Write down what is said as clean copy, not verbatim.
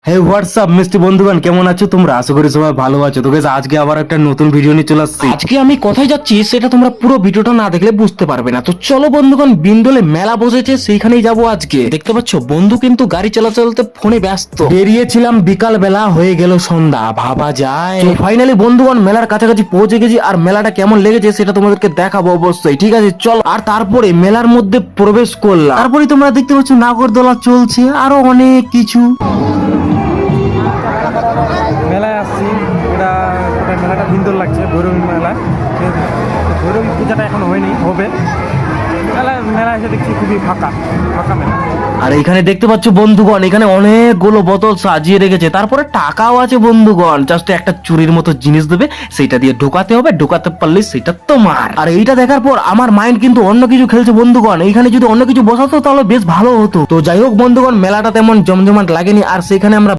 হে WhatsApp মিষ্টি বন্ধুগণ, কেমন আছো তোমরা? আশা করি সবাই ভালো আছো। তো গাইস, আজকে আবার একটা নতুন ভিডিও নিয়ে চলে আসছি। আজকে আমি কোথায় যাচ্ছি সেটা তোমরা পুরো ভিডিওটা না দেখলে বুঝতে পারবে না। তো চলো বন্ধুগণ, বিন্দলে মেলা বসেছে, সেইখানেই যাব আজকে। দেখতে পাচ্ছ বন্ধু কিন্তু গাড়ি চালাতে ফোনে ব্যস্ত। বেরিয়েছিলাম বিকাল বেলা, হয়ে গেল সন্ধ্যা, ভাবা যায়। তো ফাইনালি বন্ধুগণ মেলার কাছাকাছি পৌঁছে গেছি, আর মেলাটা কেমন লেগেছে সেটা তোমাদেরকে দেখাবো অবশ্যই। ঠিক আছে, চল। আর তারপরে মেলার মধ্যে প্রবেশ করলাম। তারপরে তোমরা দেখতে পাচ্ছ নাগরদোলা চলছে, আরো অনেক কিছু। মেলায় আসছি। এটা মেলাটা সুন্দর লাগছে, ভৈরবী মেলা। ভৈরবী পূজাটা এখন হয়নি, হবে। মেলা এসে দেখছি খুবই ফাঁকা ফাঁকা মেলা। আর এখানে দেখতে পাচ্ছ বন্ধুগণ, এখানে অনেকগুলো বোতল সাজিয়ে রেখেছে, তারপরে টাকাও আছে বন্ধুগণ। জাস্ট একটা চুরির মতো জিনিস দেবে, সেটা দিয়ে ঢোকাতে হবে, ঢোকাতে পারলে সেটা তোমার। আর এইটা দেখার পর আমার মাইন্ড কিন্তু অন্য কিছু খেলছে বন্ধুগণ। এইখানে যদি অন্য কিছু বসাতো তাহলে বেশ ভালো হতো। তো যাই হোক বন্ধুগণ, মেলাটা তেমন জমজমাট লাগেনি, আর সেখানে আমরা